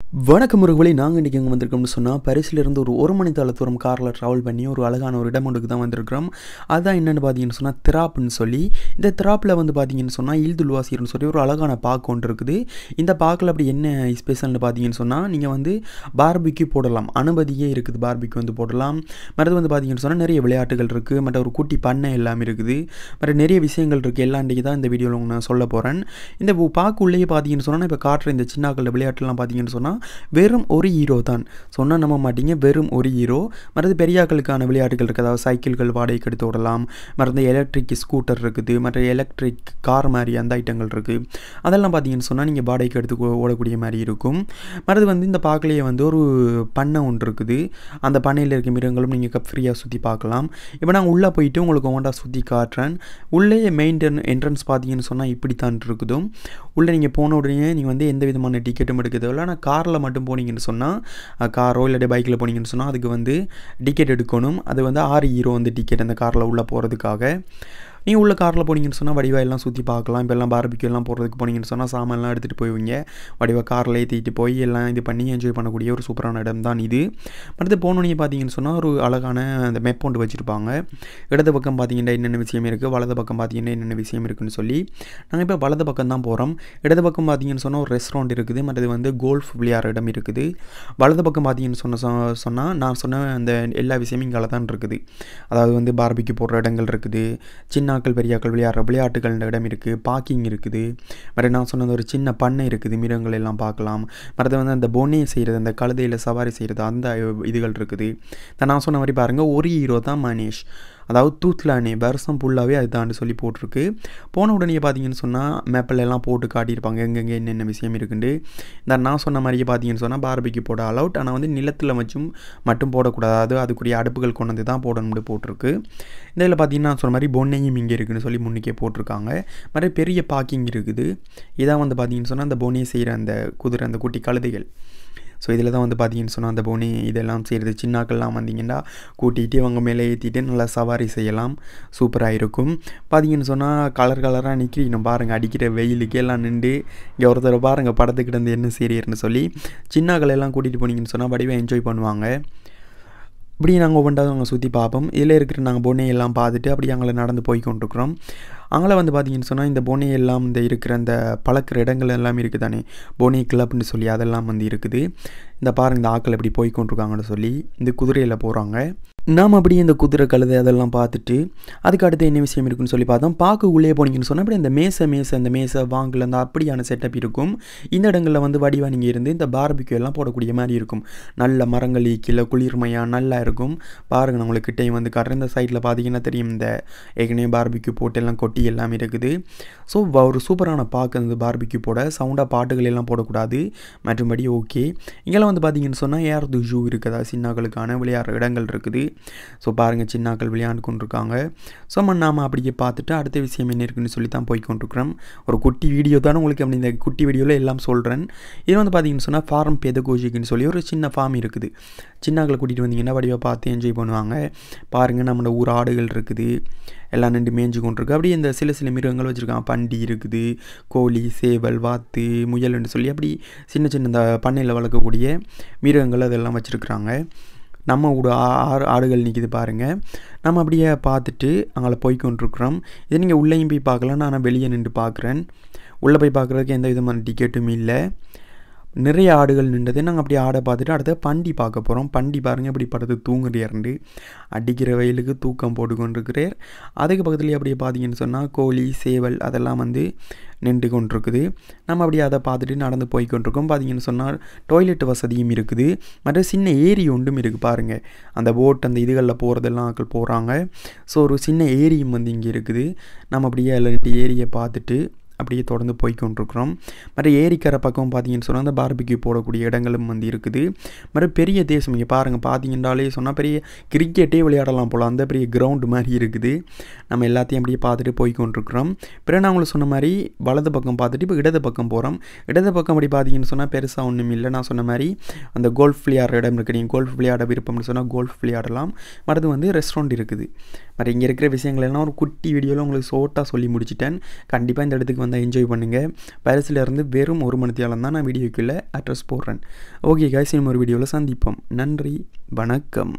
வணக்கம் முருகவழி நாங்கள் இன்றைக்கி எங்கே வந்திருக்கோம்னு சொன்னால் பரிசிலிருந்து ஒரு மணி தூரம் காரில் ட்ராவல் பண்ணி ஒரு அழகான ஒரு இடம் ஒன்றுக்கு தான் வந்திருக்கிறோம். அதுதான் என்னென்னு பார்த்தீங்கன்னு சொன்னால் திராப்புன்னு சொல்லி, இந்த திராப்பில் வந்து பார்த்தீங்கன்னு சொன்னால் இல்துல்வாசிர்னு சொல்லி ஒரு அழகான பார்க் ஒன்று இருக்குது. இந்த பார்க்கில் அப்படி என்ன ஸ்பெஷல்னு பார்த்தீங்கன்னு சொன்னால் நீங்கள் வந்து பார்பிக்யூ போடலாம், அனுமதியே இருக்குது, பார்பிக்யூ வந்து போடலாம். மற்றது வந்து பார்த்தீங்கன்னு சொன்னால் நிறைய விளையாட்டுகள் இருக்குது, மற்ற ஒரு குட்டி பண்ணை எல்லாமே இருக்குது, மற்ற நிறைய விஷயங்கள் இருக்குது. எல்லாம் இன்றைக்கி தான் இந்த வீடியோவில் நான் சொல்ல போகிறேன். இந்த பார்க் உள்ளேயே பார்த்தீங்கன்னு சொன்னால் இப்போ காட்டுற இந்த சின்னாக்கள் விளையாட்டுலாம் பார்த்தீங்கன்னு சொன்னால் வெறும் ஒரு ஹீரோ தான் சொன்னால் நம்ப மாட்டீங்க, வெறும் ஒரு ஹீரோ. மற்றது பெரியாக்களுக்கான விளையாட்டுகள் இருக்குது, அதாவது சைக்கிள்கள் வாடகைக்கு எடுத்து ஓடலாம், மற்றது எலக்ட்ரிக் ஸ்கூட்டர் இருக்குது, மற்ற எலக்ட்ரிக் கார் மாதிரி அந்த ஐட்டங்கள் இருக்குது. அதெல்லாம் பார்த்தீங்கன்னு சொன்னால் நீங்கள் வாடகைக்கு எடுத்து ஓடக்கூடிய மாதிரி இருக்கும். மற்றது வந்து இந்த பார்க்கலையே வந்து ஒரு பண்ணை ஒன்று இருக்குது, அந்த பண்ணையில் இருக்க மிருகங்களும் நீங்கள் ஃப்ரீயாக சுற்றி பார்க்கலாம். இப்போ நான் உள்ளே போயிட்டு உங்களுக்கு ஒவ்வொன்றா சுற்றி காட்டுறேன். உள்ளே மெயின் என்ட்ரன்ஸ் பார்த்தீங்கன்னு சொன்னால் இப்படி தான் இருக்குதும். உள்ளே நீங்கள் போன உடனே நீங்கள் வந்து எந்த விதமான டிக்கெட்டும் எடுக்கிறது இல்லை. ஆனால் காரில் மட்டும் போனீங்கன்னு சொன்னால், காரோ இல்லை பைக்கில் போனீங்கன்னு சொன்னால் அதுக்கு வந்து டிக்கெட் எடுக்கணும். அது வந்து 6 ஈரோ வந்து டிக்கெட் அந்த காரில் உள்ளே போகிறதுக்காக. நீங்கள் உள்ள காரில் போனீங்கன்னு சொன்னால் வடிவாக எல்லாம் சுற்றி பார்க்கலாம். இப்போ எல்லாம் பார்பிக்யூ எல்லாம் போகிறதுக்கு போனீங்கன்னு சொன்னால் சாமான்லாம் எடுத்துகிட்டு போய்விங்க, வடிவாக காரில் ஏற்றிட்டு போய் எல்லாம் இது பண்ணி என்ஜாய் பண்ணக்கூடிய ஒரு சூப்பரான இடம் தான் இது. அடுத்து போனோன்னே பார்த்தீங்கன்னு சொன்னால் ஒரு அழகான அந்த மெப் ஒன்று வச்சுருப்பாங்க. இடது பக்கம் பார்த்தீங்கன்னா என்னென்ன விஷயம் இருக்குது, வலது பக்கம் பார்த்தீங்கன்னா என்னென்ன விஷயம் இருக்குதுன்னு சொல்லி. நாங்கள் இப்போ வலது பக்கம் தான் போகிறோம். இடது பக்கம் பார்த்தீங்கன்னு சொன்னால் ஒரு ரெஸ்டாரண்ட் இருக்குது, மற்றது வந்து கோல்ஃப் விளையாடுற இடம் இருக்குது. வலது பக்கம் பார்த்தீங்கன்னு சொன்னால் நான் சொன்ன அந்த எல்லா விஷயமும் இங்கே தான் இருக்குது. அதாவது வந்து பார்பிக்யூ போடுற இடங்கள் இருக்குது, சின்ன பெரியாக்கள் விளையாடுற விளையாட்டுகள் இடம் இருக்குது, பார்க்கிங் இருக்குது, மற்ற நான் சொன்னது ஒரு சின்ன பண்ணை இருக்குது, மிருகங்கள் எல்லாம் பார்க்கலாம். மற்றது வந்து அந்த பொன்னையை செய்கிறது, அந்த கழுதையில் சவாரி செய்கிறது, அந்த இதுகள் இருக்குது. நான் சொன்ன மாதிரி பாருங்கள், ஒரு ஹீரோ தான் மனிஷ், அதாவது தூத்லானே வருஷம் ஃபுல்லாகவே அதுதான் சொல்லி போட்டிருக்கு. போன உடனே பார்த்தீங்கன்னு சொன்னால் மேப்பில் எல்லாம் போட்டு காட்டியிருப்பாங்க எங்கெங்கே என்னென்ன விஷயம் இருக்குண்டு. இந்த நான் சொன்ன மாதிரியே பார்த்தீங்கன்னு சொன்னால் பார்பிக்யூ போட அலவுட், ஆனால் வந்து நிலத்தில் மட்டும் போடக்கூடாது, அதுக்குரிய அடுப்புகள் கொண்டு வந்து தான் போடணும்னு போட்டிருக்கு. இந்த இதில் பார்த்தீங்கன்னா நான் சொன்ன மாதிரி பொன்னையும் இங்கே இருக்குதுன்னு சொல்லி முன்னிக்கே போட்டிருக்காங்க. மாதிரி பெரிய பார்க்கிங் இருக்குது. இதான் வந்து பார்த்தீங்கன்னு சொன்னால் அந்த பொன்னையை செய்கிற அந்த குதிரை, அந்த குட்டி கழுதைகள். ஸோ இதில் தான் வந்து பார்த்தீங்கன்னு சொன்னால் அந்த பொனி இதெல்லாம் செய்கிறது. சின்னாக்கள்லாம் வந்தீங்கன்னா கூட்டிகிட்டு அவங்க மேலே ஏற்றிட்டு நல்லா சவாரி செய்யலாம், சூப்பராக இருக்கும். பார்த்தீங்கன்னு சொன்னால் கலராக நிற்கிறீங்க பாருங்கள், அடிக்கிற வெயிலுக்கு எல்லாம் நின்று இங்கே ஒருத்தர் பாருங்கள் படத்துக்கிட்ட இருந்து என்ன சீரியர்னு சொல்லி சின்னாக்கள் எல்லாம் கூட்டிகிட்டு போனீங்கன்னு சொன்னால் வடிவாக என்ஜாய் பண்ணுவாங்க. இப்படி நாங்கள் ஒவ்வொன்றாவது நாங்கள் சுற்றி பார்ப்போம். இதில் இருக்கிற நாங்கள் பொன்னையெல்லாம் பார்த்துட்டு அப்படி அங்கே நடந்து போய் கொண்டிருக்கிறோம். அங்கே வந்து பார்த்தீங்கன்னு சொன்னால் இந்த பொன்னையெல்லாம் இந்த இருக்கிற அந்த பழக்கிற இடங்கள் எல்லாமே இருக்குது தானே, பொனி கிளப்னு சொல்லி அதெல்லாம் வந்து இருக்குது. இந்த பாருங்கள் இந்த ஆக்கள் எப்படி போய் கொண்டிருக்காங்கன்னு சொல்லி இந்த குதிரையில் போகிறாங்க. நாம் அப்படியே இந்த குதிரை கழுதை அதெல்லாம் பார்த்துட்டு அதுக்கு அடுத்து என்ன விஷயம் இருக்குன்னு சொல்லி பார்த்தோம். பார்க்க உள்ளே போனீங்கன்னு சொன்னால் அப்படி அந்த மேசை வாங்கல அந்த அப்படியான செட்டப் இருக்கும். இந்த இடங்களில் வந்து வடிவாக நீங்கள் இருந்து இந்த பார்பிக்யூ எல்லாம் போடக்கூடிய மாதிரி இருக்கும். நல்ல மரங்கள் கீழே குளிர்மையாக நல்லா இருக்கும். பாருங்கள் நம்மளுக்கு கிட்டையும் வந்து காட்டுறேன். இந்த சைடில் பார்த்தீங்கன்னா தெரியும், இந்த ஏற்கனவே பார்பிக்யூ போட்டு எல்லாம் கொட்டி எல்லாமே இருக்குது. ஸோ ஒரு சூப்பரான பார்க்க இந்த பார்பிக்யூ போட சவுண்டாக பாட்டுகள் எல்லாம் போடக்கூடாது, மற்றபடி ஓகே. இங்கெல்லாம் வந்து பார்த்தீங்கன்னு சொன்னால் ஏர்து ஜூ இருக்குதா, சின்னாக்களுக்கான விளையாடுற இடங்கள் இருக்குது. ஸோ பாருங்கள் சின்னாக்கள் விளையாண்டு கொண்டிருக்காங்க. ஸோ நாம் அப்படியே பார்த்துட்டு அடுத்த விஷயம் என்ன இருக்குன்னு சொல்லி தான் போய் கொண்டிருக்கிறோம். ஒரு குட்டி வீடியோ தான் உங்களுக்கு அப்படி இந்த குட்டி வீடியோவில் எல்லாம் சொல்கிறேன். இது வந்து பார்த்தீங்கன்னு சொன்னால் ஃபார்ம் பெதகோஜிக்குன்னு சொல்லி ஒரு சின்ன ஃபார்ம் இருக்குது. சின்னாக்களை கூட்டிகிட்டு வந்தீங்கன்னா வடிவாக பார்த்து என்ஜாய் பண்ணுவாங்க. பாருங்கள் நம்மளோட ஊர் ஆடுகள் இருக்குது, எல்லாம் நின்று மேய்ஞ்சு கொண்டிருக்கு. அப்படியே இந்த சில மிருகங்கள் வச்சுருக்காங்க, பண்டி இருக்குது, கோழி, சேவல், வாத்து, முயல்னு சொல்லி அப்படி சின்ன இந்த பண்ணையில் வளர்க்கக்கூடிய மிருகங்கள் அதெல்லாம் வச்சுருக்குறாங்க. நம்ம ஆடுகள் நிற்கிது பாருங்கள். நம்ம அப்படியே பார்த்துட்டு அங்கே போய் கொண்டிருக்கிறோம். இதை நீங்கள் உள்ளேயும் போய் பார்க்கலாம், நான் வெளியே நின்று பார்க்குறேன். உள்ளே போய் பார்க்குறதுக்கு எந்த விதமான டிக்கெட்டும் இல்லை. நிறைய ஆடுகள் நின்றது. நாங்கள் அப்படியே ஆடை பார்த்துட்டு அடுத்த பண்டி பார்க்க போகிறோம். பண்டி பாருங்கள் இப்படி படுத்து தூங்குறாரு, அடிக்கிற வெயிலுக்கு தூக்கம் போட்டுக்கொண்டிருக்கிறார். அதுக்கு பக்கத்துலேயே அப்படியே பார்த்தீங்கன்னு சொன்னால் கோழி, சேவல் அதெல்லாம் வந்து நின்று கொண்டிருக்குது. நம்ம அப்படியே அதை பார்த்துட்டு நடந்து போய் கொண்டிருக்கோம். பார்த்தீங்கன்னு சொன்னால் டாய்லெட் வசதியும் இருக்குது, மற்ற சின்ன ஏரி ஒன்றும் இருக்குது பாருங்கள். அந்த போட் அந்த இதுகளில் போகிறதெல்லாம் ஆட்கள் போகிறாங்க. ஸோ ஒரு சின்ன ஏரியும் வந்து இங்கே இருக்குது. நம்ம அப்படியே அதில் ஏரியை பார்த்துட்டு அப்படியே தொடர்ந்து போய் கொண்டிருக்கிறோம். மற்ற ஏரிக்கரை பக்கம் பார்த்தீங்கன்னு சொன்னால் அந்த பார்பிக்யூ போடக்கூடிய இடங்களும் வந்து இருக்குது. மற்ற பெரிய தேசம் இங்கே பாருங்கள், பார்த்தீங்கன்னாலே சொன்னால் பெரிய கிரிக்கெட்டே விளையாடலாம் போல், அந்த பெரிய கிரவுண்டு மாதிரி இருக்குது. நம்ம எல்லாத்தையும் அப்படியே பார்த்துட்டு போய் கொண்டிருக்கிறோம். பிறகு நான் உங்களுக்கு சொன்ன மாதிரி வலது பக்கம் பார்த்துட்டு இப்போ இடது பக்கம் போகிறோம். இடது பக்கம் அப்படி பார்த்தீங்கன்னு சொன்னால் பெருசாக ஒன்றும் இல்லை. நான் சொன்ன மாதிரி அந்த கோல்ஃப் விளையாடுற இடம் இருக்குது. நீங்கள் கோல்ஃப் விளையாட விருப்பம்னு சொன்னால் கோல்ஃப் விளையாடலாம். மற்றது வந்து ரெஸ்டாரண்ட் இருக்குது. மற்ற இங்கே இருக்கிற விஷயங்கள் எல்லாம் ஒரு குட்டி வீடியோவில் உங்களுக்கு ஷோர்ட்டாக சொல்லி முடிச்சிட்டேன். கண்டிப்பாக இந்த இடத்துக்கு வந்தால் என்ஜாய் பண்ணுங்கள். பாரிஸில் இருந்து வெறும் 1 மணித்தியாலம் தான் நான் வீடியோக்குள்ளே அட்ரஸ் போடுறேன். ஓகே கைஸ், இன்னும் ஒரு வீடியோவில் சந்திப்போம். நன்றி, வணக்கம்.